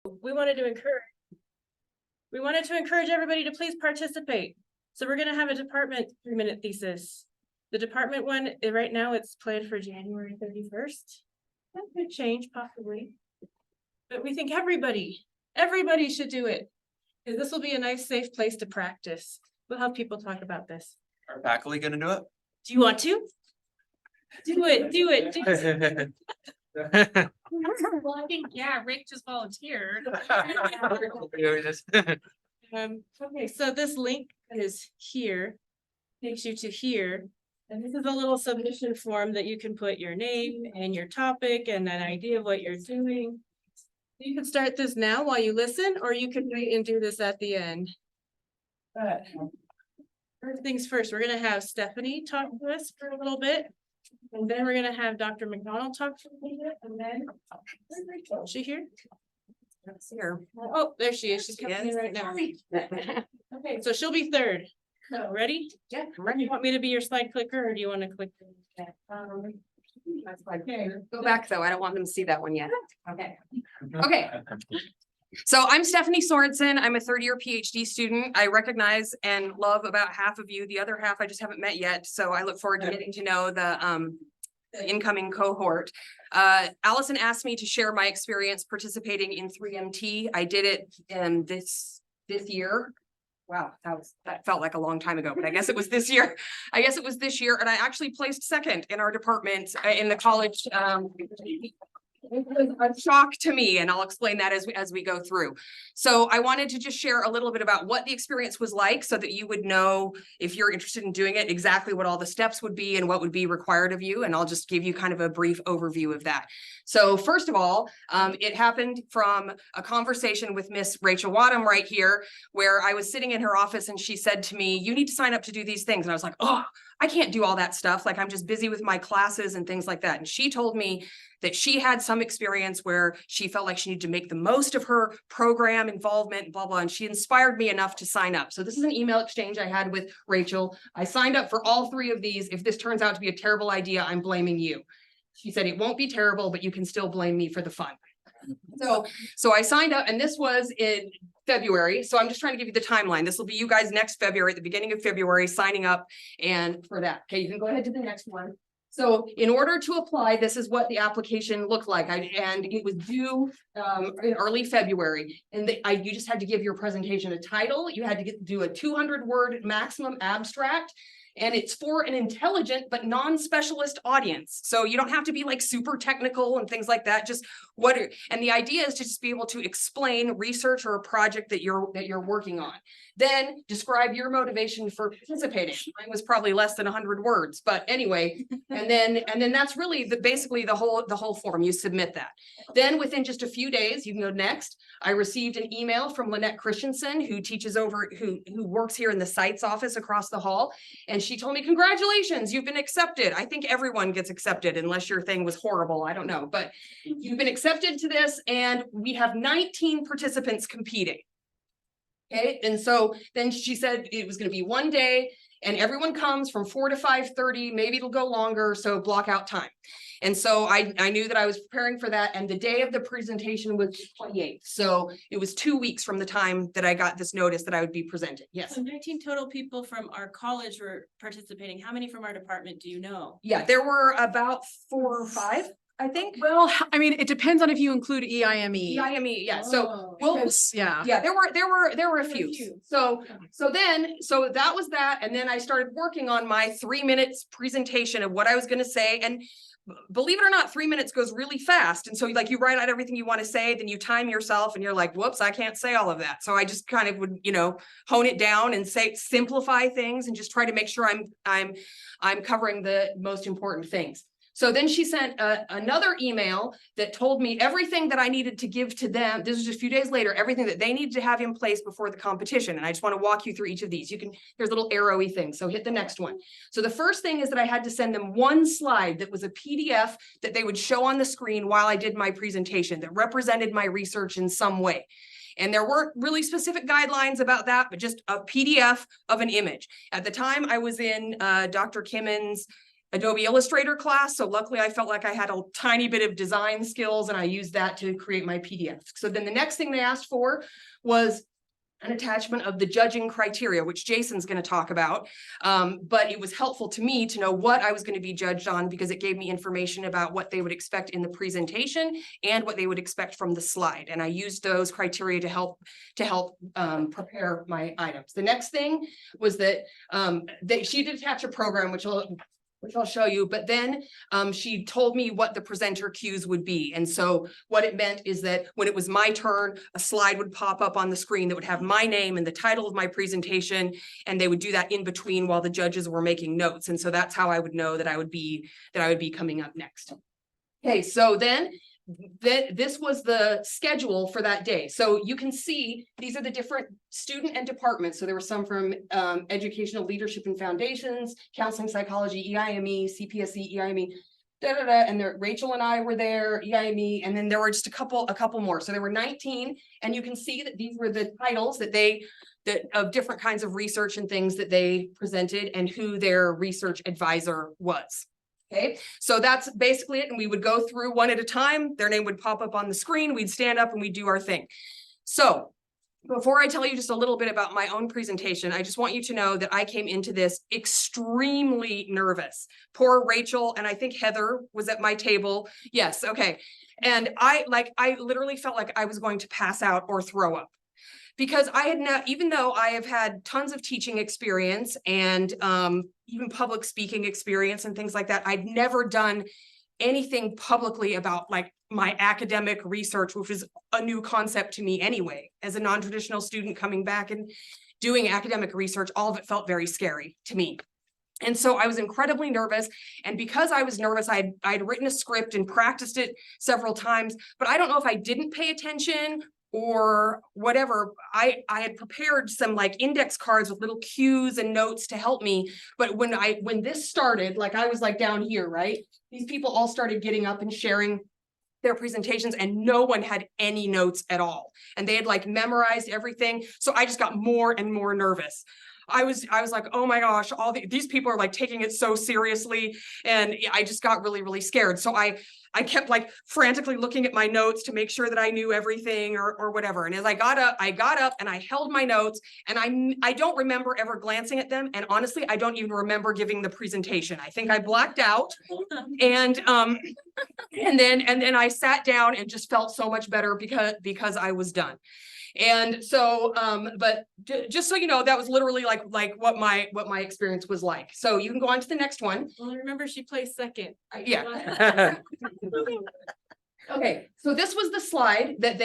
we wanted to encourage everybody to please participate. So we're gonna have a department 3-minute thesis. The department one, right now it's planned for January 31st. That could change possibly. But we think everybody should do it. Because this will be a nice, safe place to practice. We'll have people talk about this. Are faculty gonna do it? Do you want to? Do it. Well, I think, yeah, Rick just volunteered. Okay, so this link is here, takes you to here. And this is a little submission form that you can put your name and your topic and an idea of what you're doing. You can start this now while you listen, or you can wait and do this at the end. But first things first, we're gonna have Stephanie talk to us for a little bit. And then we're gonna have Dr. McDonald talk for a little bit, and then, is she here? Here. Oh, there she is. She's coming in right now. Okay, so she'll be third. So ready? Yeah, I'm Do ready. you want me to be your slide clicker, or do you want to click? Okay. Go back though. I don't want them to see that one yet. Okay. Okay. So I'm Stephanie Sorensen. I'm a third-year PhD student. I recognize and love about half of you. The other half I just haven't met yet. So I look forward to getting to know the incoming cohort. Allison asked me to share my experience participating in 3MT. I did it this year. Wow, that felt like a long time ago, but I guess it was this year. And I actually placed second in our department in the college. It was a shock to me, and I'll explain that as we go through. So I wanted to just share a little bit about what the experience was like so that you would know, if you're interested in doing it, exactly what all the steps would be and what would be required of you. And I'll just give you kind of a brief overview of that. So first of all, it happened from a conversation with Miss Rachel Wadham right here, where I was sitting in her office and she said to me, "You need to sign up to do these things." And I was like, "Oh, I can't do all that stuff. Like, I'm just busy with my classes and things like that." And she told me that she had some experience where she felt like she needed to make the most of her program involvement, blah, blah, and she inspired me enough to sign up. So this is an email exchange I had with Rachel. I signed up for all 3 of these. If this turns out to be a terrible idea, I'm blaming you. She said, "It won't be terrible, but you can still blame me for the fun." So I signed up, and this was in February. So I'm just trying to give you the timeline. This will be you guys next February, at the beginning of February, signing up and for that. Okay, you can go ahead to the next one. So in order to apply, this is what the application looked like. And it was due in early February. And you just had to give your presentation a title. You had to do a 200-word maximum abstract. And it's for an intelligent but non-specialist audience. So you don't have to be like super technical and things like that. Just and the idea is to just be able to explain research or a project that you're working on. Then describe your motivation for participating. Mine was probably less than 100 words, but anyway, and then that's really basically the whole form. You submit that. Then within just a few days, you can go next. I received an email from Lynette Christensen, who teaches who works here in the sites office across the hall. And she told me, "Congratulations, you've been accepted." I think everyone gets accepted unless your thing was horrible. I don't know, but you've been accepted to this, and we have 19 participants competing. Okay, and so then she said it was going to be one day, and everyone comes from 4 to 5:30. Maybe it'll go longer, so block out time. And so I knew that I was preparing for that, and the day of the presentation was 28th. So it was 2 weeks from the time that I got this notice that I would be presented. Yes. So 19 total people from our college were participating. How many from our department do you know? Yeah, there were about 4 or 5. I think. Well, I mean, it depends on if you include EIME. EIME, yeah. Oh, So yeah, there were a few. So that was that, and then I started working on my 3 minutes presentation of what I was going to say. And believe it or not, 3 minutes goes really fast. And so like you write out everything you want to say, then you time yourself, and you're like, "Whoops, I can't say all of that." So I just kind of would, hone it down and simplify things and just try to make sure I'm covering the most important things. So then she sent another email that told me everything that I needed to give to them. This was just a few days later, everything that they needed to have in place before the competition. And I just want to walk you through each of these. There's little arrowy things. So hit the next one. So the first thing is that I had to send them one slide that was a PDF that they would show on the screen while I did my presentation that represented my research in some way. And there weren't really specific guidelines about that, but just a PDF of an image. At the time I was in Dr. Kimmon's Adobe Illustrator class. So luckily I felt like I had a tiny bit of design skills and I used that to create my PDF. So then the next thing they asked for was an attachment of the judging criteria, which Jason's going to talk about. But it was helpful to me to know what I was going to be judged on because it gave me information about what they would expect in the presentation and what they would expect from the slide. And I used those criteria to help prepare my items. The next thing was that she did attach a program, which I'll show you, but then she told me what the presenter cues would be. And so what it meant is that when it was my turn, a slide would pop up on the screen that would have my name and the title of my presentation, and they would do that in between while the judges were making notes. And so that's how I would know that I would be coming up next. Okay, so then this was the schedule for that day. So you can see these are the different student and departments. So there were some from educational leadership and foundations, counseling, psychology, EIME, CPSE, EIME, and there, Rachel and I were there, EIME, and then there were just a couple more. So there were 19, and you can see that these were the titles that of different kinds of research and things that they presented and who their research advisor was. Okay, so that's basically it. And we would go through one at a time. Their name would pop up on the screen. We'd stand up and we'd do our thing. So before I tell you just a little bit about my own presentation, I just want you to know that I came into this extremely nervous. Poor Rachel, and I think Heather was at my table. Yes, okay. And I literally felt like I was going to pass out or throw up. Because I had even though I have had tons of teaching experience and even public speaking experience and things like that, I'd never done anything publicly about like my academic research, which is a new concept to me anyway. As a non-traditional student coming back and doing academic research, all of it felt very scary to me. And so I was incredibly nervous. And because I was nervous, I'd written a script and practiced it several times, but I don't know if I didn't pay attention or whatever. I had prepared some like index cards with little cues and notes to help me. But when this started, like I was like down here, right? These people all started getting up and sharing their presentations and no one had any notes at all. And they had like memorized everything. So I just got more and more nervous. I was like, oh my gosh, these people are like taking it so seriously. And I just got really, really scared. So I kept like frantically looking at my notes to make sure that I knew everything or whatever. And as I got up and I held my notes and I don't remember ever glancing at them. And honestly, I don't even remember giving the presentation. I think I blacked out and then I sat down and just felt so much better because I was done. And so, but just so you know, that was literally like what my experience was like. So you can go on to the next one. Well, remember she placed second. Yeah. Okay, so this was the slide that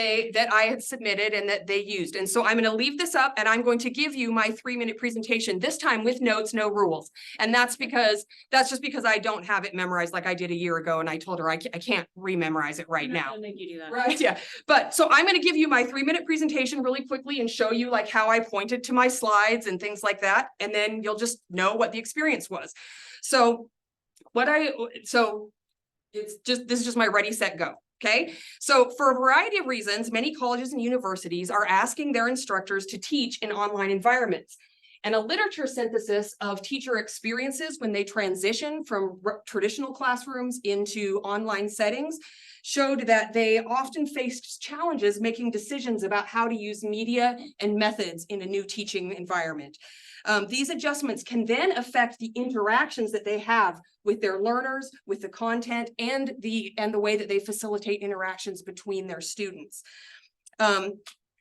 I had submitted and that they used. And so I'm going to leave this up and I'm going to give you my 3-minute presentation, this time with notes, no rules. And that's just because I don't have it memorized like I did a year ago. And I told her I can't rememorize it right now. Make you do that. Right, yeah. But so I'm going to give you my 3-minute presentation really quickly and show you like how I pointed to my slides and things like that. And then you'll just know what the experience was. So this is just my ready, set, go. Okay, so for a variety of reasons, many colleges and universities are asking their instructors to teach in online environments. And a literature synthesis of teacher experiences when they transition from traditional classrooms into online settings showed that they often faced challenges making decisions about how to use media and methods in a new teaching environment. These adjustments can then affect the interactions that they have with their learners, with the content, and the way that they facilitate interactions between their students.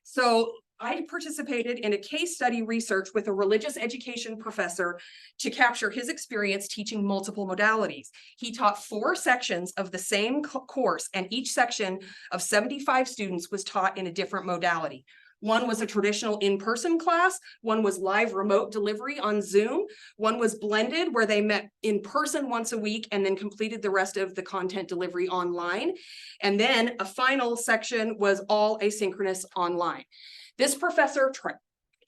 So I participated in a case study research with a religious education professor to capture his experience teaching multiple modalities. He taught 4 sections of the same course, and each section of 75 students was taught in a different modality. One was a traditional in-person class, one was live remote delivery on Zoom, one was blended where they met in person once a week and then completed the rest of the content delivery online. And then a final section was all asynchronous online. This professor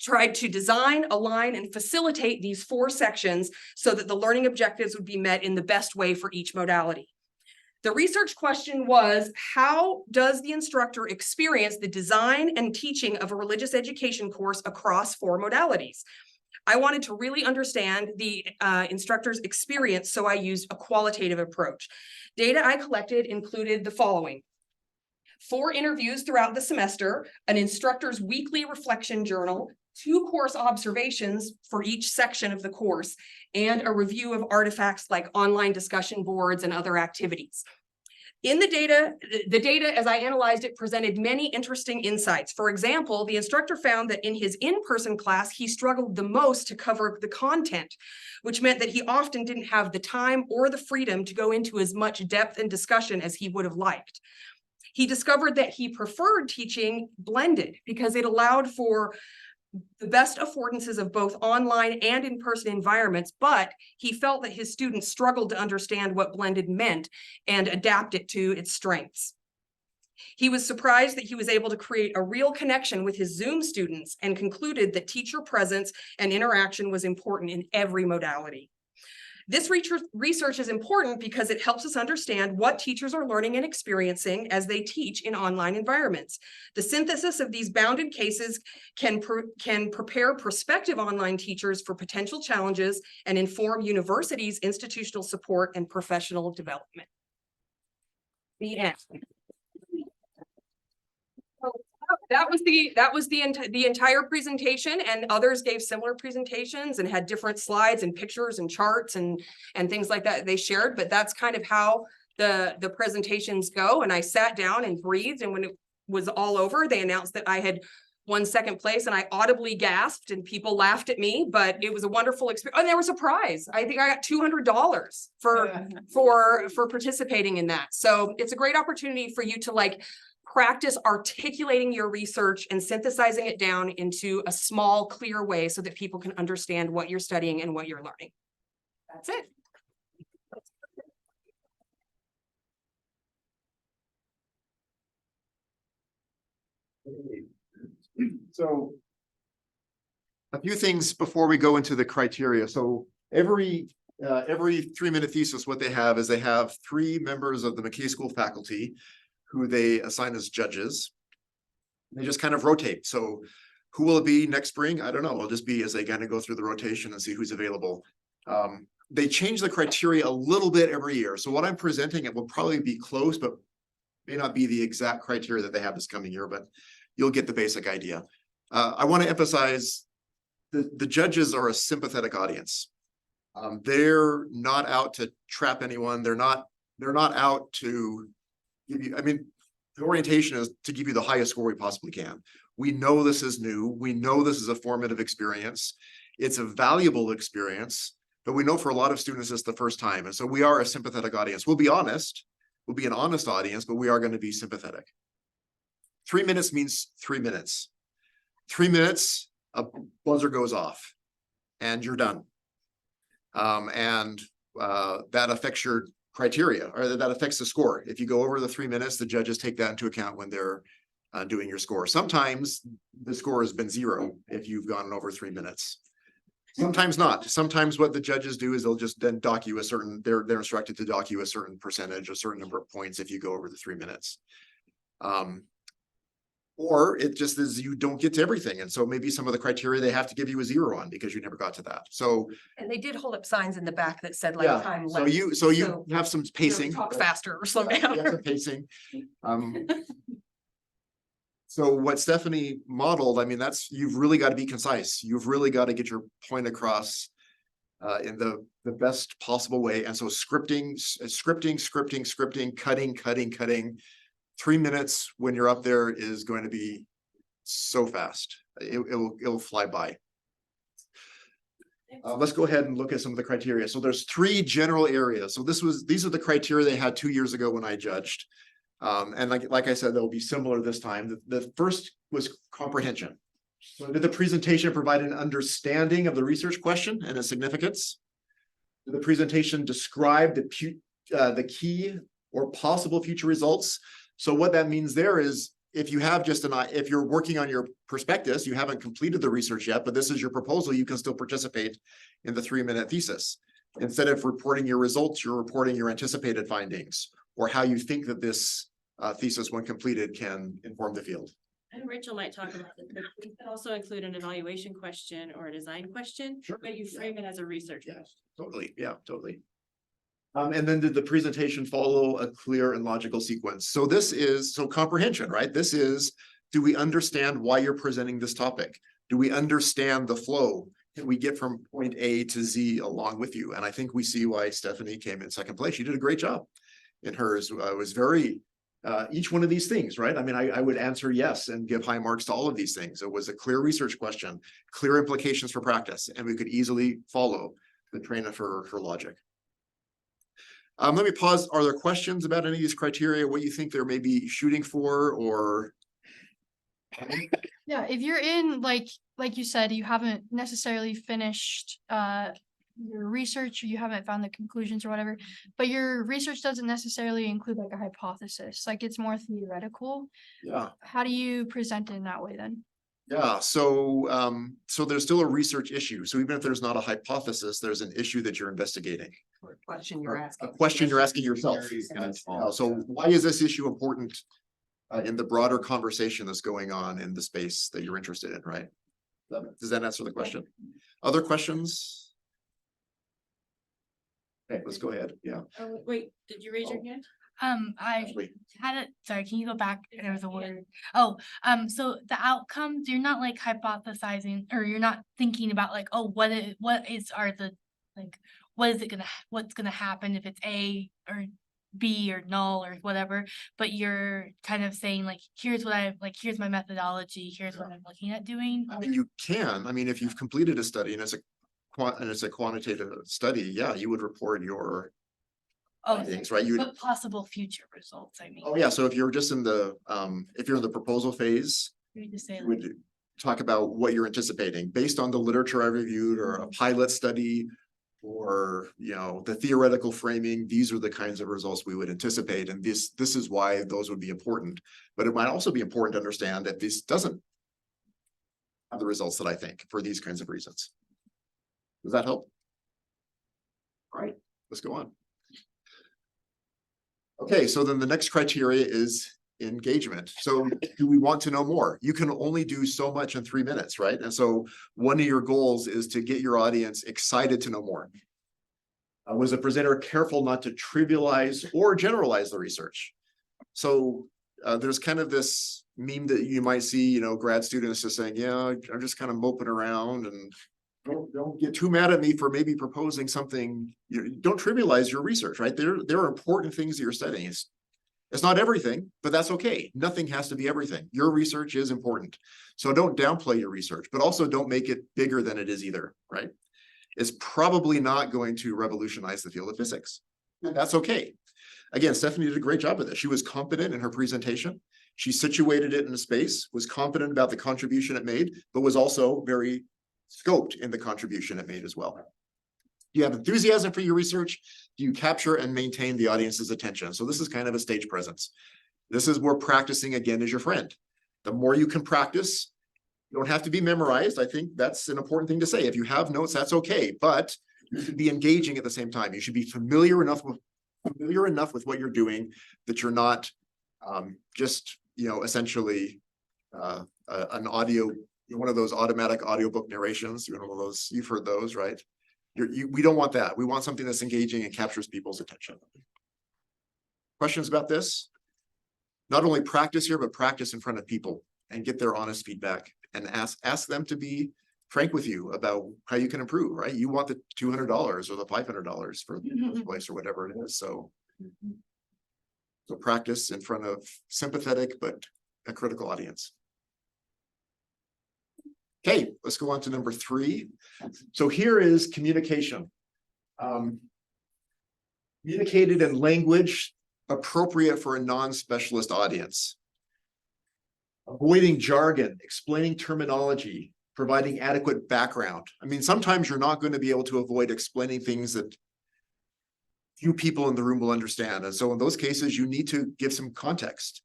tried to design, align, and facilitate these 4 sections so that the learning objectives would be met in the best way for each modality. The research question was, how does the instructor experience the design and teaching of a religious education course across 4 modalities? I wanted to really understand the instructor's experience, so I used a qualitative approach. Data I collected included the following: 4 interviews throughout the semester, an instructor's weekly reflection journal, 2 course observations for each section of the course, and a review of artifacts like online discussion boards and other activities. In the data, as I analyzed it, presented many interesting insights. For example, the instructor found that in his in-person class, he struggled the most to cover the content, which meant that he often didn't have the time or the freedom to go into as much depth and discussion as he would have liked. He discovered that he preferred teaching blended because it allowed for the best affordances of both online and in-person environments, but he felt that his students struggled to understand what blended meant and adapt it to its strengths. He was surprised that he was able to create a real connection with his Zoom students and concluded that teacher presence and interaction was important in every modality. This research is important because it helps us understand what teachers are learning and experiencing as they teach in online environments. The synthesis of these bounded cases can prepare prospective online teachers for potential challenges and inform universities' institutional support and professional development. The end. That was the entire presentation, and others gave similar presentations and had different slides and pictures and charts and things like that they shared. But that's kind of how the presentations go. And I sat down and breathed, and when it was all over, they announced that I had won 2nd place, and I audibly gasped, and people laughed at me. But it was a wonderful experience, and they were surprised. I think I got $200 for participating in that. So it's a great opportunity for you to practice articulating your research and synthesizing it down into a small, clear way so that people can understand what you're studying and what you're learning. That's it. So a few things before we go into the criteria. So every 3-minute thesis, what they have is they have 3 members of the McKay School faculty who they assign as judges. They just kind of rotate. So who will it be next spring? I don't know. It'll just be as they kind of go through the rotation and see who's available. They change the criteria a little bit every year. So what I'm presenting, it will probably be close, but may not be the exact criteria that they have this coming year, but you'll get the basic idea. I want to emphasize the judges are a sympathetic audience. They're not out to trap anyone. They're not out to give you, I mean, the orientation is to give you the highest score we possibly can. We know this is new. We know this is a formative experience. It's a valuable experience, but we know for a lot of students it's the first time. And so we are a sympathetic audience. We'll be honest. We'll be an honest audience, but we are going to be sympathetic. 3 minutes means 3 minutes. 3 minutes, a buzzer goes off and you're done. That affects your criteria, or that affects the score. If you go over the 3 minutes, the judges take that into account when they're doing your score. Sometimes the score has been 0 if you've gone over 3 minutes. Sometimes not. Sometimes what the judges do is they'll just then dock you a certain, they're instructed to dock you a certain percentage, a certain number of points if you go over the 3 minutes. Or it just is you don't get to everything. And so maybe some of the criteria they have to give you a 0 on because you never got to that. So and they did hold up signs in the back that said yeah, time so limit. you have some pacing. Talk faster or slow You have down. some pacing. So what Stephanie modeled, I mean, you've really got to be concise. You've really got to get your point across in the best possible way. And so scripting, cutting. 3 minutes when you're up there is going to be so fast. It'll fly by. Let's go ahead and look at some of the criteria. So there's 3 general areas. So these are the criteria they had 2 years ago when I judged. And like I said, they'll be similar this time. The first was comprehension. So did the presentation provide an understanding of the research question and its significance? Did the presentation describe the key or possible future results? So what that means there is if you have if you're working on your prospectus, you haven't completed the research yet, but this is your proposal, you can still participate in the 3-minute thesis. Instead of reporting your results, you're reporting your anticipated findings or how you think that this thesis, when completed, can inform the field. And Rachel might talk about this, but we can also include an evaluation question or a design question. Sure. But you frame it as a research. Yes, totally, yeah, totally. And then did the presentation follow a clear and logical sequence? So this is, so comprehension, right? This is, do we understand why you're presenting this topic? Do we understand the flow? Can we get from point A to Z along with you? And I think we see why Stephanie came in second place. She did a great job in hers. Was very, each one of these things, right? I mean, I would answer yes and give high marks to all of these things. It was a clear research question, clear implications for practice, and we could easily follow the train of her logic. Let me pause. Are there questions about any of these criteria? What you think they're maybe shooting for, or? Yeah, if you're in like you said, you haven't necessarily finished your research, or you haven't found the conclusions or whatever, but your research doesn't necessarily include like a hypothesis, like it's more theoretical. Yeah, How do you present it in that way then? yeah. So, so there's still a research issue. So even if there's not a hypothesis, there's an issue that you're investigating. Or question you're A asking. question you're asking yourself. So why is this issue important in the broader conversation that's going on in the space that you're interested in, right? Does that answer the question? Other questions? Okay, let's go ahead. Yeah. Oh, wait, did you raise your hand? I Ashley. had it, sorry, can you go back? There was a word. Oh, so the outcomes, you're not like hypothesizing, or you're not thinking about like, oh, what are the, like, what's gonna happen if it's A or B or null or whatever, but you're kind of saying like, here's my methodology, here's what I'm looking at doing. I mean, you can, I mean, if you've completed a study and it's a quantitative study, yeah, you would report your Oh, findings, right? You, but possible future results, I mean. oh yeah, so if you're just in the, if you're in the proposal phase, You just say you like, would talk about what you're anticipating based on the literature I reviewed or a pilot study or, you know, the theoretical framing. These are the kinds of results we would anticipate. And this is why those would be important. But it might also be important to understand that this doesn't have the results that I think for these kinds of reasons. Does that help? All right, let's go on. Okay, so then the next criteria is engagement. So do we want to know more? You can only do so much in 3 minutes, right? And so one of your goals is to get your audience excited to know more. Was the presenter careful not to trivialize or generalize the research? So there's kind of this meme that you might see, you know, grad students just saying, yeah, I'm just kind of moping around, and don't get too mad at me for maybe proposing something. Don't trivialize your research, right? There are important things that you're studying. It's not everything, but that's okay. Nothing has to be everything. Your research is important. So don't downplay your research, but also don't make it bigger than it is either, right? It's probably not going to revolutionize the field of physics. And that's okay. Again, Stephanie did a great job of this. She was confident in her presentation. She situated it in a space, was confident about the contribution it made, but was also very scoped in the contribution it made as well. Do you have enthusiasm for your research? Do you capture and maintain the audience's attention? So this is kind of a stage presence. This is where practicing again is your friend. The more you can practice, you don't have to be memorized. I think that's an important thing to say. If you have notes, that's okay, but you should be engaging at the same time. You should be familiar enough with what you're doing that you're not just, you know, essentially an audio, one of those automatic audiobook narrations. You know, those, you've heard those, right? We don't want that. We want something that's engaging and captures people's attention. Questions about this? Not only practice here, but practice in front of people and get their honest feedback and ask them to be frank with you about how you can improve, right? You want the $200 or the $500 for the place or whatever it is. So practice in front of sympathetic, but a critical audience. Okay, let's go on to number 3. So here is communication. Communicated in language appropriate for a non-specialist audience. Avoiding jargon, explaining terminology, providing adequate background. I mean, sometimes you're not going to be able to avoid explaining things that few people in the room will understand. And so in those cases, you need to give some context.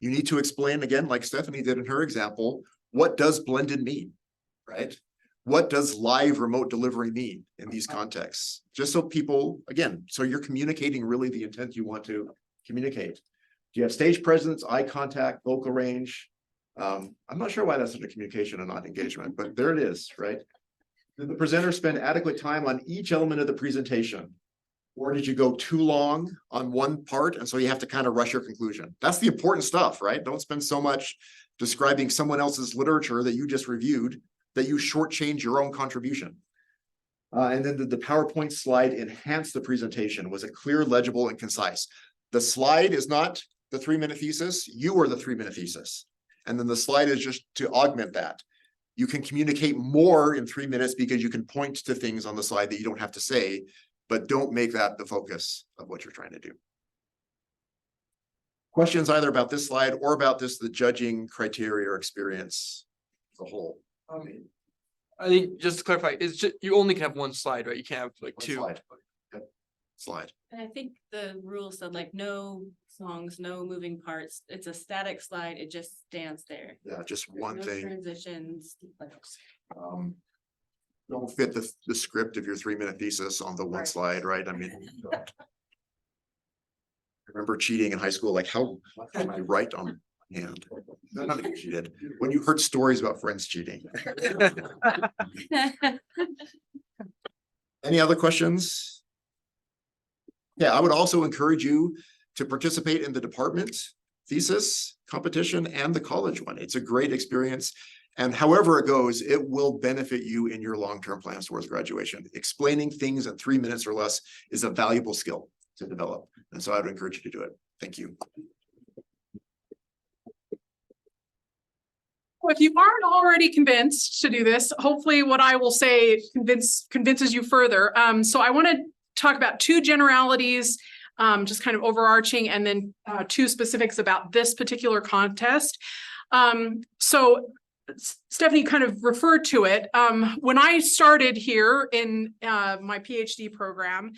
You need to explain, again, like Stephanie did in her example, what does blended mean, right? What does live remote delivery mean in these contexts? Just so people, again, so you're communicating really the intent you want to communicate. Do you have stage presence, eye contact, vocal range? I'm not sure why that's such a communication and not engagement, but there it is, right? Did the presenter spend adequate time on each element of the presentation? Or did you go too long on one part and so you have to kind of rush your conclusion? That's the important stuff, right? Don't spend so much describing someone else's literature that you just reviewed that you shortchange your own contribution. And then did the PowerPoint slide enhance the presentation? Was it clear, legible, and concise? The slide is not the 3-minute thesis. You are the 3-minute thesis. And then the slide is just to augment that. You can communicate more in 3 minutes because you can point to things on the slide that you don't have to say, but don't make that the focus of what you're trying to do. Questions either about this slide or about the judging criteria or experience as a whole? I think just to clarify, it's just, you only can have one slide, right? You can't have like One two. slide. Okay. Slide. And I think the rule said like no songs, no moving parts. It's a static slide. It just stands there. Yeah, just There's one no thing. Transitions. Like, Don't fit the script of your 3-minute thesis on the one Right. slide, right? I mean, don't. I remember cheating in high school, like how can I write on hand? None of you cheated. When you heard stories about friends cheating. Any other questions? Yeah, I would also encourage you to participate in the department thesis competition and the college one. It's a great experience. And however it goes, it will benefit you in your long-term plans towards graduation. Explaining things in 3 minutes or less is a valuable skill to develop. And so I would encourage you to do it. Thank you. If you aren't already convinced to do this, hopefully what I will say convinces you further. So I want to talk about 2 generalities, just kind of overarching, and then 2 specifics about this particular contest. So Stephanie kind of referred to it. When I started here in my PhD program,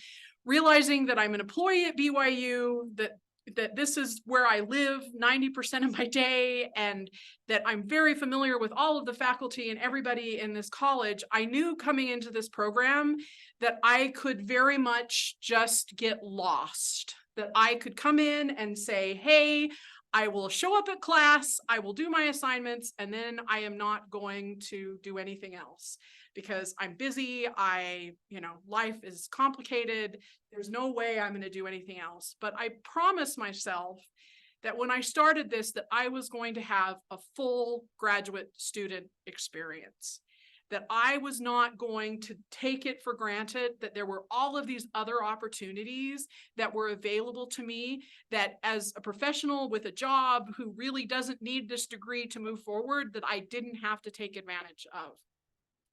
realizing that I'm an employee at BYU, that this is where I live 90% of my day, and that I'm very familiar with all of the faculty and everybody in this college, I knew coming into this program that I could very much just get lost, that I could come in and say, hey, I will show up at class, I will do my assignments, and then I am not going to do anything else because I'm busy. Life is complicated. There's no way I'm going to do anything else. But I promised myself that when I started this, that I was going to have a full graduate student experience, that I was not going to take it for granted, that there were all of these other opportunities that were available to me, that as a professional with a job who really doesn't need this degree to move forward, that I didn't have to take advantage of.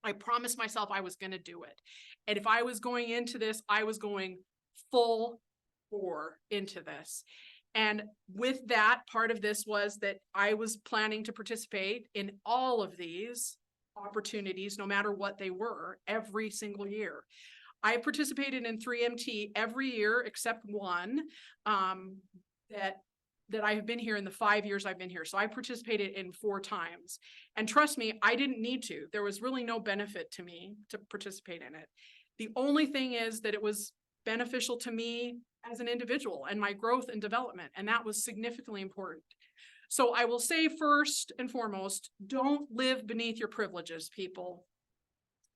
I promised myself I was going to do it. And if I was going into this, I was going full bore into this. And with that, part of this was that I was planning to participate in all of these opportunities, no matter what they were, every single year. I participated in 3MT every year except one that I have been here in the 5 years I've been here. So I participated in 4 times. And trust me, I didn't need to. There was really no benefit to me to participate in it. The only thing is that it was beneficial to me as an individual and my growth and development. And that was significantly important. So I will say first and foremost, don't live beneath your privileges, people.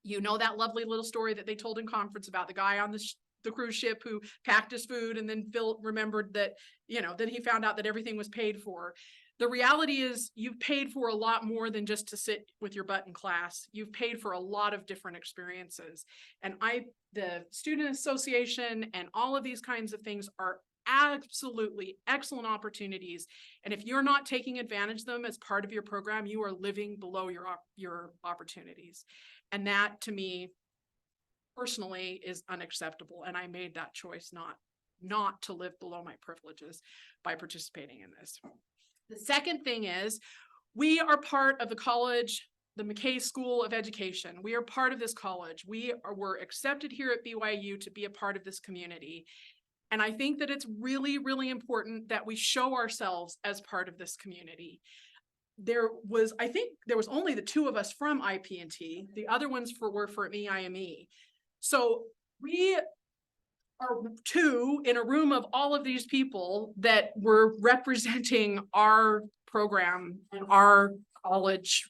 You know that lovely little story that they told in conference about the guy on the cruise ship who packed his food and then Phil remembered that, then he found out that everything was paid for. The reality is you've paid for a lot more than just to sit with your butt in class. You've paid for a lot of different experiences. And the Student Association and all of these kinds of things are absolutely excellent opportunities. And if you're not taking advantage of them as part of your program, you are living below your opportunities. And that to me personally is unacceptable. And I made that choice not to live below my privileges by participating in this. The second thing is we are part of the college, the McKay School of Education. We are part of this college. We're accepted here at BYU to be a part of this community. And I think that it's really, really important that we show ourselves as part of this community. I think there was only the 2 of us from IP&T. The other ones were for EIME. So we are 2 in a room of all of these people that were representing our program in our college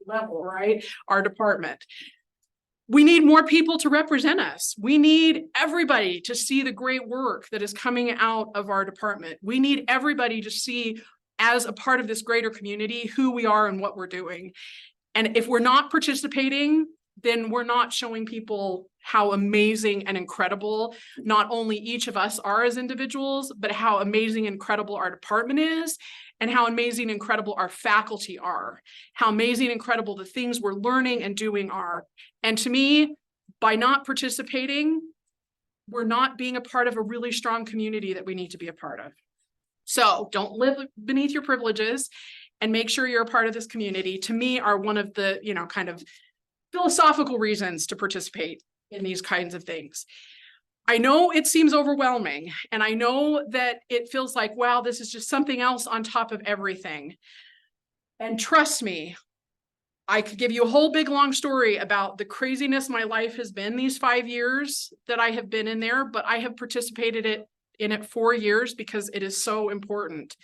level, right? Our department. We need more people to represent us. We need everybody to see the great work that is coming out of our department. We need everybody to see, as a part of this greater community, who we are and what we're doing. And if we're not participating, then we're not showing people how amazing and incredible not only each of us are as individuals, but how amazing and incredible our department is, and how amazing and incredible our faculty are, how amazing and incredible the things we're learning and doing are. And to me, by not participating, we're not being a part of a really strong community that we need to be a part of. So don't live beneath your privileges, and make sure you're a part of this community, to me, are one of the, kind of philosophical reasons to participate in these kinds of things. I know it seems overwhelming, and I know that it feels like, wow, this is just something else on top of everything. And trust me, I could give you a whole big long story about the craziness my life has been these 5 years that I have been in there, but I have participated in it 4 years because it is so important.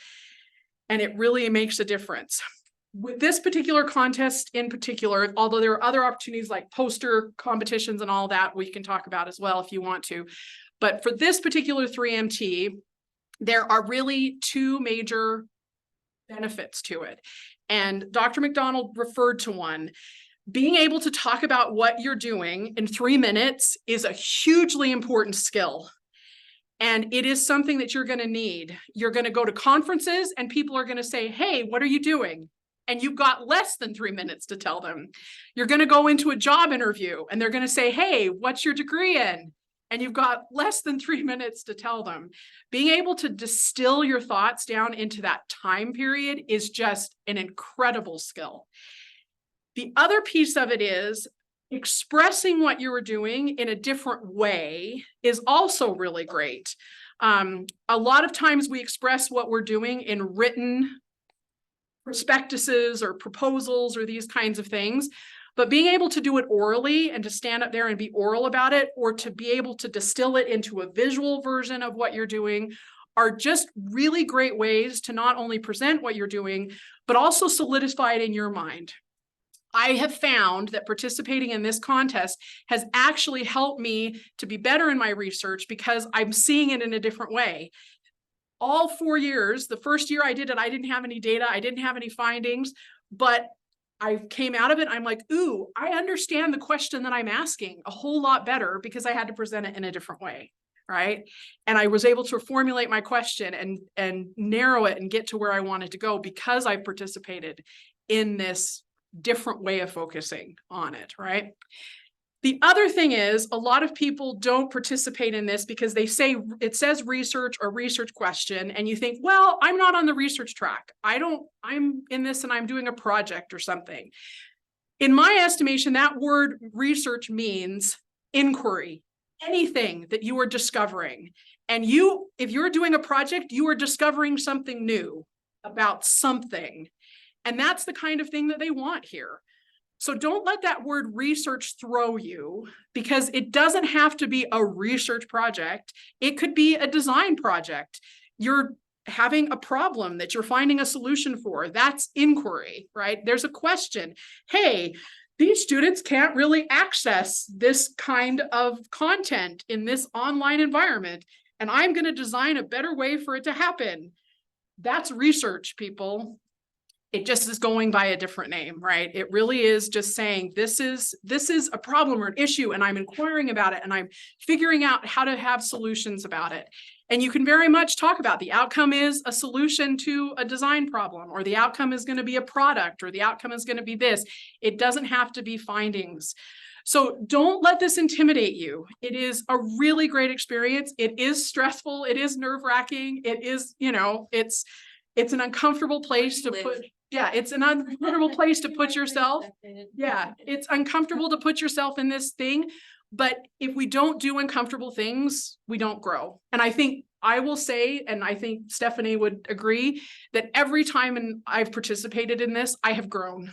And it really makes a difference. With this particular contest in particular, although there are other opportunities like poster competitions and all that we can talk about as well if you want to. But for this particular 3MT, there are really two major benefits to it. And Dr. McDonald referred to one. Being able to talk about what you're doing in 3 minutes is a hugely important skill. And it is something that you're going to need. You're going to go to conferences and people are going to say, hey, what are you doing? And you've got less than 3 minutes to tell them. You're going to go into a job interview and they're going to say, hey, what's your degree in? And you've got less than 3 minutes to tell them. Being able to distill your thoughts down into that time period is just an incredible skill. The other piece of it is expressing what you were doing in a different way is also really great. A lot of times we express what we're doing in written prospectuses or proposals or these kinds of things, but being able to do it orally and to stand up there and be oral about it, or to be able to distill it into a visual version of what you're doing, are just really great ways to not only present what you're doing, but also solidify it in your mind. I have found that participating in this contest has actually helped me to be better in my research because I'm seeing it in a different way. All 4 years, the first year I did it, I didn't have any data, I didn't have any findings, but I came out of it, I'm like, ooh, I understand the question that I'm asking a whole lot better because I had to present it in a different way, right? And I was able to formulate my question and narrow it and get to where I wanted to go because I participated in this different way of focusing on it, right? The other thing is a lot of people don't participate in this because they say it says research or research question. And you think, well, I'm not on the research track. I'm in this and I'm doing a project or something. In my estimation, that word research means inquiry, anything that you are discovering. And if you're doing a project, you are discovering something new about something. And that's the kind of thing that they want here. So don't let that word research throw you, because it doesn't have to be a research project. It could be a design project. You're having a problem that you're finding a solution for. That's inquiry, right? There's a question. Hey, these students can't really access this kind of content in this online environment, and I'm going to design a better way for it to happen. That's research, people. It just is going by a different name, right? It really is just saying, this is a problem or an issue, and I'm inquiring about it, and I'm figuring out how to have solutions about it. And you can very much talk about the outcome is a solution to a design problem, or the outcome is going to be a product, or the outcome is going to be this. It doesn't have to be findings. So don't let this intimidate you. It is a really great experience. It is stressful. It is nerve-wracking. It is, it's an uncomfortable place to put. Yeah, it's an uncomfortable place to put yourself. Yeah, it's uncomfortable to put yourself in this thing. But if we don't do uncomfortable things, we don't grow. And I think I will say, and I think Stephanie would agree, that every time I've participated in this, I have grown.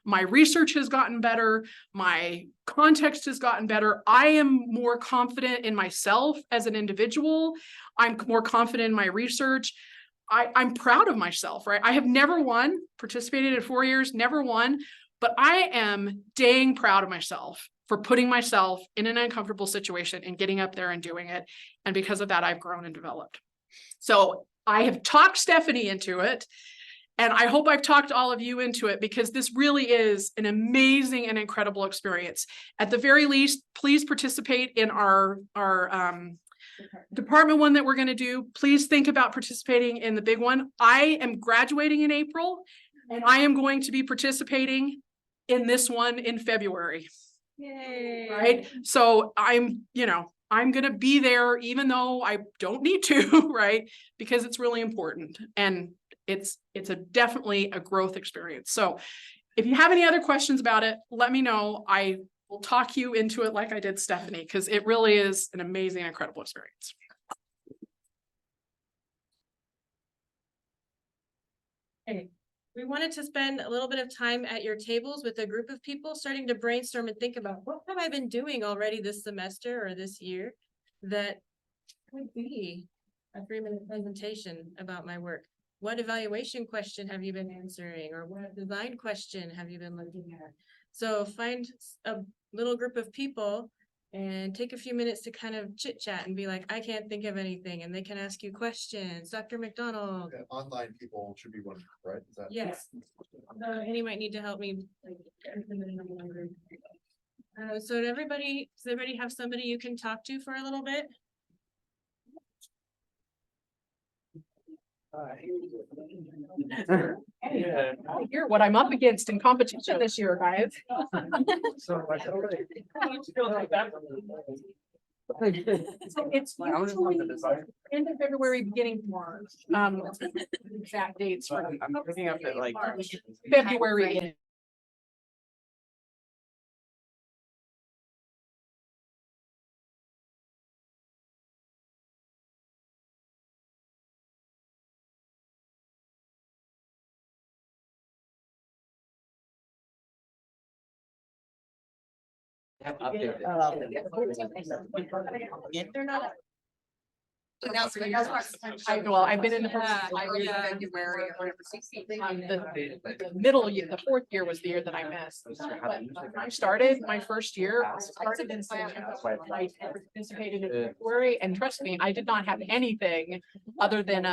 My research has gotten better. My context has gotten better. I am more confident in myself as an individual. I'm more confident in my research. I'm proud of myself, right? I have never won, participated in 4 years, never won, but I am dang proud of myself for putting myself in an uncomfortable situation and getting up there and doing it. And because of that, I've grown and developed. So I have talked Stephanie into it. And I hope I've talked all of you into it because this really is an amazing and incredible experience. At the very least, please participate in our department one that we're going to do. Please think about participating in the big one. I am graduating in April and I am going to be participating in this one in February. Yay. Right? So I'm going to be there even though I don't need to, right? Because it's really important and it's definitely a growth experience. So if you have any other questions about it, let me know. I will talk you into it like I did Stephanie, because it really is an amazing, incredible experience. Okay. We wanted to spend a little bit of time at your tables with a group of people starting to brainstorm and think about what have I been doing already this semester or this year that would be a 3-minute presentation about my work. What evaluation question have you been answering, or what design question have you been looking at? So find a little group of people and take a few minutes to kind of chit chat and be like, I can't think of anything, and they can ask you questions. Dr. McDonald. Yeah, online people should be one, right? Is that? Yes. Annie might need to help me. So does everybody have somebody you can talk to for a little bit? I hear what I'm up against in competition this year, guys. It's usually end of February, beginning of March. Exact dates for I'm picking up at like February. They're not. I've been in the the middle year, the 4th year was the year that I missed. But when I started my first year, I started in September. I participated in February, and trust me, I did not have anything other than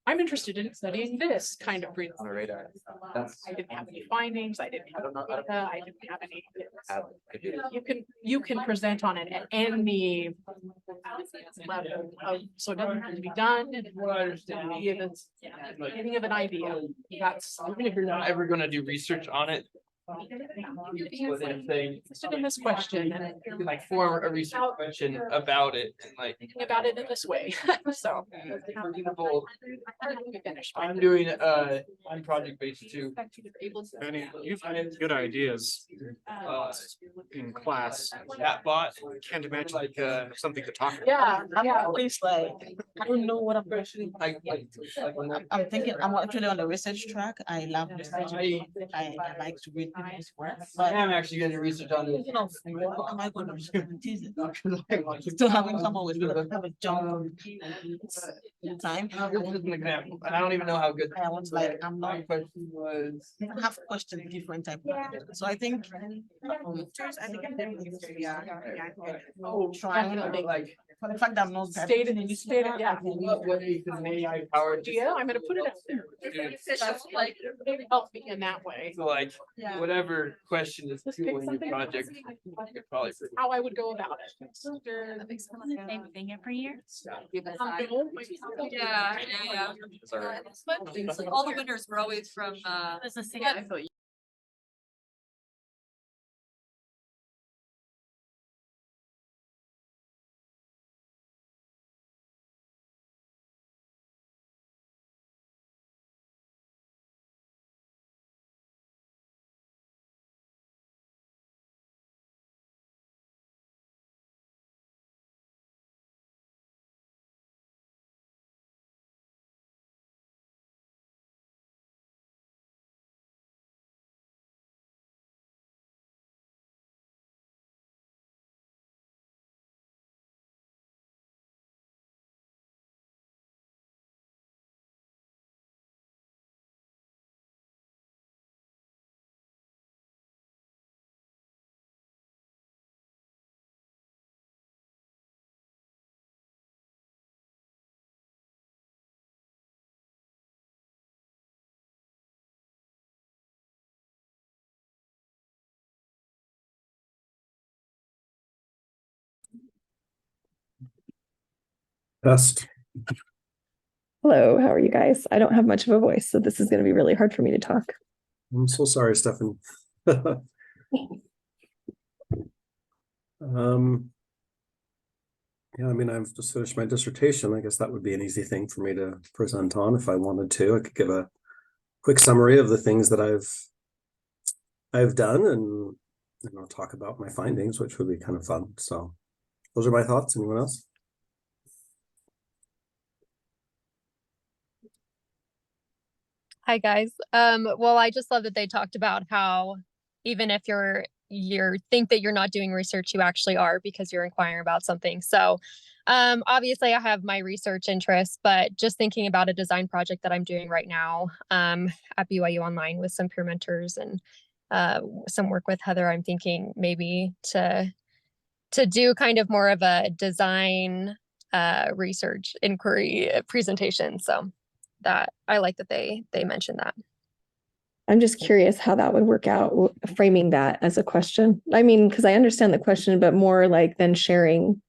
I'm interested in studying this kind of reason. on the radar. I didn't have any findings. I didn't have data. I didn't have any. You can present on it at any level. So it doesn't have to be done. Beginning of an idea. That's Even if you're not ever gonna do research on it, interested in this question and you can like form a research question about it and like. thinking about it in this way. So. For example, Finish. I'm doing I'm project based too. Benny, you've had good ideas in class. That bot. Can't imagine Like something to talk about. Yeah, yeah. Always like, I don't know what I'm going to do. I'm thinking, I'm actually on the research track. I love research. I like to read people's work, I but am actually gonna do research on it. you know, what am I going to tease it? Still haven't come up with a jump time. This is an example, and I don't even know how good. I was like, I'm not, My question was. I have questions, different type of questions. So I think. Oh, Trying, Like. for the fact that I'm not. Stated, yeah. What way can AI power? Yeah, I'm gonna put it up there. Like, maybe help me in that way. So like, whatever question is Let's due pick on your something. project, you could probably. How I would go about it. Same thing every year. Yeah. Sorry. All the winners were always from, It's the same. Best. Hello, how are you guys? I don't have much of a voice, so this is going to be really hard for me to talk. I'm so sorry, Stephanie. Yeah, I mean, I've just finished my dissertation. I guess that would be an easy thing for me to present on if I wanted to. I could give a quick summary of the things that I've done and talk about my findings, which would be kind of fun. So those are my thoughts. Anyone else? Hi guys. Well, I just love that they talked about how even if you think that you're not doing research, you actually are because you're inquiring about something. So obviously I have my research interests, but just thinking about a design project that I'm doing right now at BYU Online with some peer mentors and some work with Heather, I'm thinking maybe to do kind of more of a design research inquiry presentation. So that I like that they mentioned that. I'm just curious how that would work out, framing that as a question. I mean, because I understand the question, but more like than sharing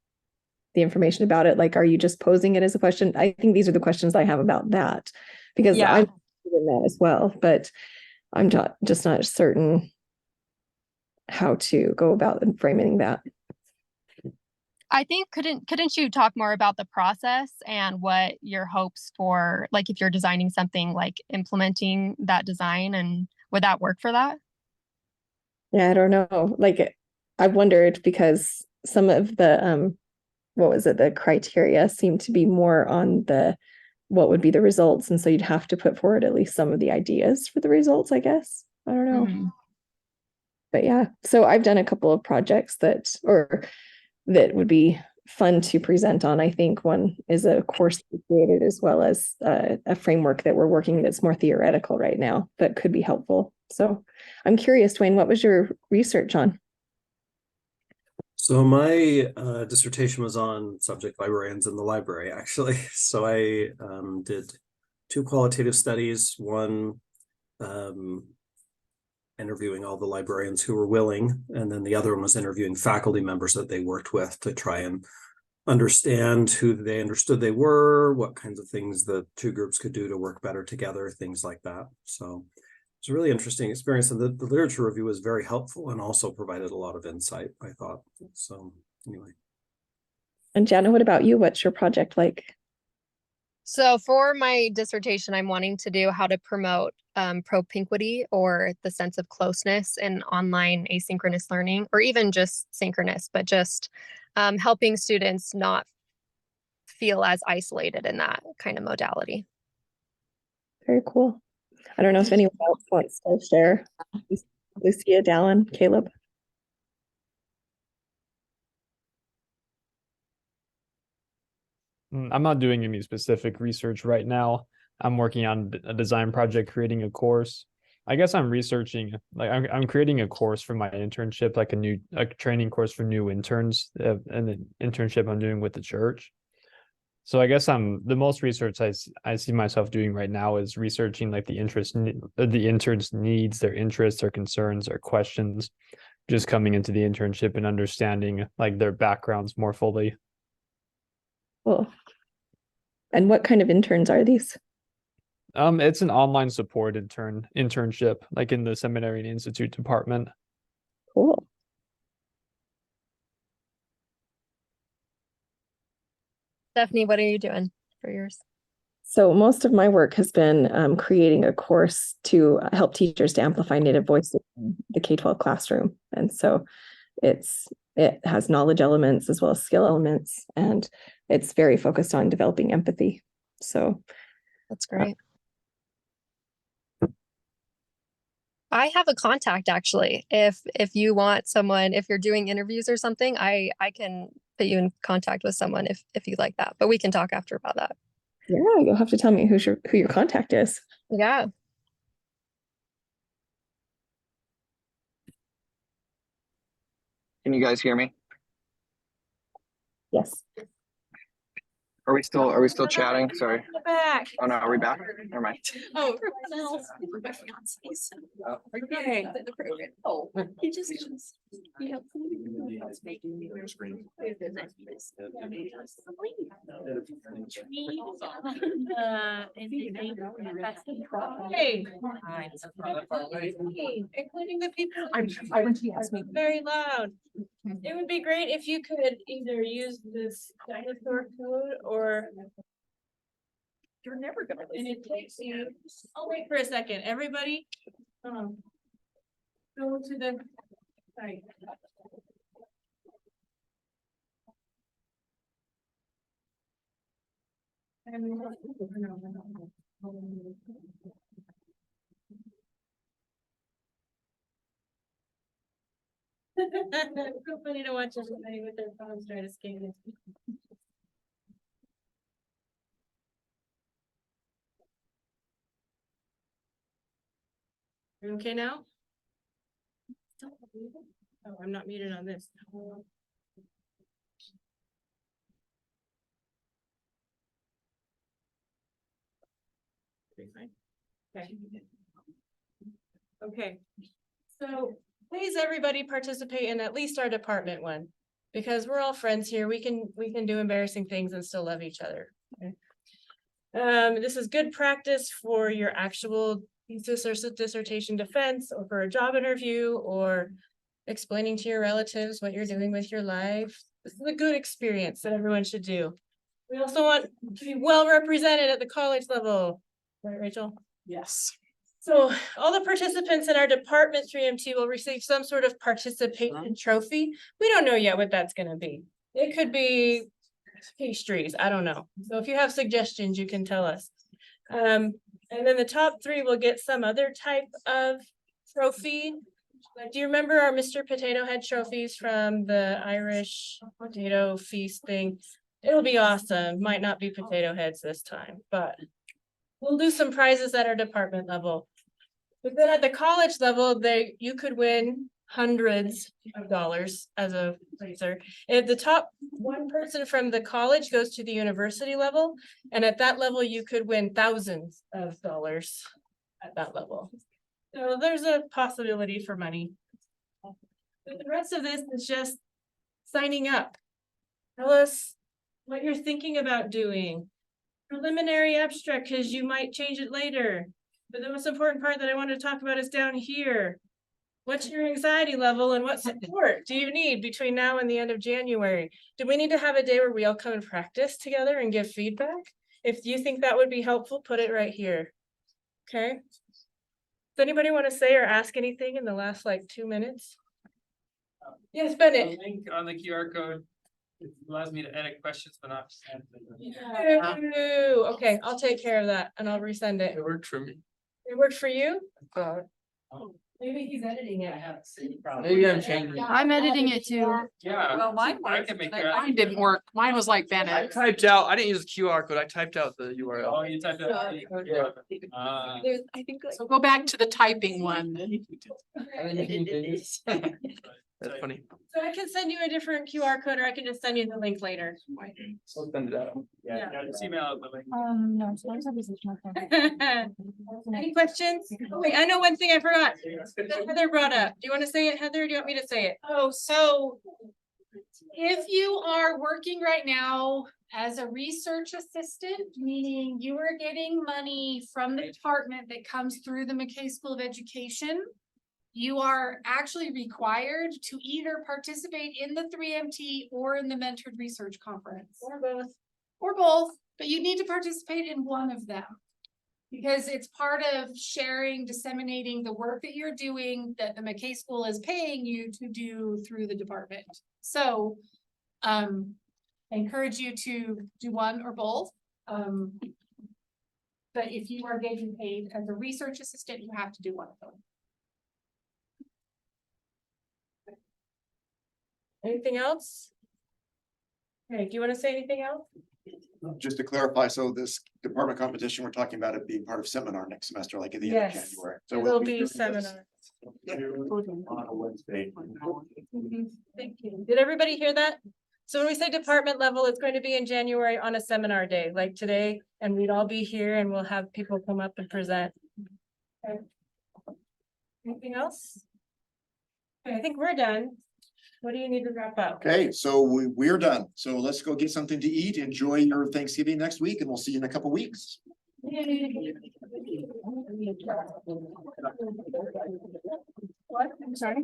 the information about it. Like, are you just posing it as a question? I think these are the questions I have about that, because Yeah. I'm in that as well, but I'm just not certain how to go about framing that. I think couldn't you talk more about the process and what your hopes for, like if you're designing something, like implementing that design, and would that work for that? Yeah, I don't know. Like, I wondered because some of the what was it? The criteria seemed to be more on the what would be the results, and so you'd have to put forward at least some of the ideas for the results, I guess. I don't know. Mhm. But yeah, so I've done a couple of projects that would be fun to present on. I think one is a course we created, as well as a framework that we're working that's more theoretical right now that could be helpful. So I'm curious, Dwayne, what was your research on? So my dissertation was on subject librarians in the library, actually. So I did 2 qualitative studies, one interviewing all the librarians who were willing, and then the other one was interviewing faculty members that they worked with to try and understand who they understood they were, what kinds of things the 2 groups could do to work better together, things like that. So it's a really interesting experience, and the literature review was very helpful and also provided a lot of insight, I thought. So anyway. And Jana, what about you? What's your project like? So for my dissertation, I'm wanting to do how to promote propinquity, or the sense of closeness in online asynchronous learning, or even just synchronous, but just helping students not feel as isolated in that kind of modality. Very cool. I don't know if anyone else wants to share. Lucia, Dallin, Caleb. I'm not doing any specific research right now. I'm working on a design project, creating a course. I guess I'm researching, like I'm creating a course for my internship, like a training course for new interns, and the internship I'm doing with the church. So I guess the most research I see myself doing right now is researching like the interns' needs, their interests, their concerns, their questions, just coming into the internship and understanding like their backgrounds more fully. Cool. And what kind of interns are these? It's an online support internship, like in the Seminary and Institute department. Cool. Stephanie, what are you doing for yours? So most of my work has been creating a course to help teachers to amplify Native voices in the K-12 classroom. And so it has knowledge elements as well as skill elements, and it's very focused on developing empathy. So That's great. I have a contact, actually. If you want someone, if you're doing interviews or something, I can put you in contact with someone if you like that. But we can talk after about that. yeah, you'll have to tell me who your contact is. Yeah. Can you guys hear me? Yes. Are we still chatting? Sorry. Back. Oh no, are we back? Never mind. Oh, everyone else. My fiance's. Okay. The program. Oh, he just. You know. Hey. Including the people. Very loud. It would be great if you could either use this dinosaur code or. You're never gonna. And it takes you, I'll wait for a second, everybody. Go to the. Sorry. It's so funny to watch everybody with their phones try to scan it. You okay now? Oh, I'm not muted on this. Okay. Okay, so please, everybody participate in at least our department one, because we're all friends here. We can do embarrassing things and still love each other. Okay? This is good practice for your actual thesis or dissertation defense, or for a job interview, or explaining to your relatives what you're doing with your life. This is a good experience that everyone should do. We also want to be well represented at the college level. Right, Rachel? Yes. So all the participants in our department 3MT will receive some sort of participation trophy. We don't know yet what that's gonna be. It could be pastries, I don't know. So if you have suggestions, you can tell us. And then the top 3 will get some other type of trophy. Like, do you remember our Mr. Potato Head trophies from the Irish potato feast thing? It'll be awesome. Might not be potato heads this time, but we'll do some prizes at our department level. But then at the college level, you could win hundreds of dollars as a prizer. If the top 1 person from the college goes to the university level, and at that level, you could win thousands of dollars at that level. So there's a possibility for money. But the rest of this is just signing up. Tell us what you're thinking about doing. Preliminary abstract, because you might change it later. But the most important part that I want to talk about is down here. What's your anxiety level and what support do you need between now and the end of January? Do we need to have a day where we all come and practice together and give feedback? If you think that would be helpful, put it right here. Okay. Does anybody want to say or ask anything in the last like 2 minutes? Yes, Bennett. Link on the QR code. It allows me to edit questions, but not. Okay, I'll take care of that and I'll resend it. It worked for me. It worked for you? Maybe he's editing it. Maybe I'm changing. I'm editing it too. Yeah. Well, mine I worked. can make but that. Mine didn't work. Mine was like I Bennett. typed out, I didn't use the QR code, I typed out the Oh, URL. you typed out. Yeah. There's, I think like. So go back to the typing one. That's funny. So I can send you a different QR code or I can just send you the link later. I'll send it out. Yeah, just email out the link. No, so I just have Any questions? Oh, wait, I know one thing I forgot. That Heather brought up. Do you want to say it, Heather? Or do you want me to say it? Oh, so if you are working right now as a research assistant, meaning you are getting money from the department that comes through the McKay School of Education, you are actually required to either participate in the 3MT or in the Mentored Research Conference. Or both. Or both, but you need to participate in one of them. Because it's part of sharing, disseminating the work that you're doing that the McKay School is paying you to do through the department. So, I encourage you to do one or both. But if you are getting paid as a research assistant, you have to do one of them. Anything else? Okay, do you want to say anything else? Just to clarify, so this department competition, we're talking about it being part of seminar next semester, like at the end of Yes, January. it So will we'll be doing this seminar. On a Wednesday. Thank you. Did everybody hear that? So when we say department level, it's going to be in January on a seminar day like today, and we'd all be here and we'll have people come up and present. Okay. Anything else? Okay, I think we're done. What do you need to wrap up? Okay, so we're done. So let's go get something to eat. Enjoy your Thanksgiving next week and we'll see you in a couple weeks. What? I'm sorry.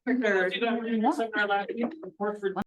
Good.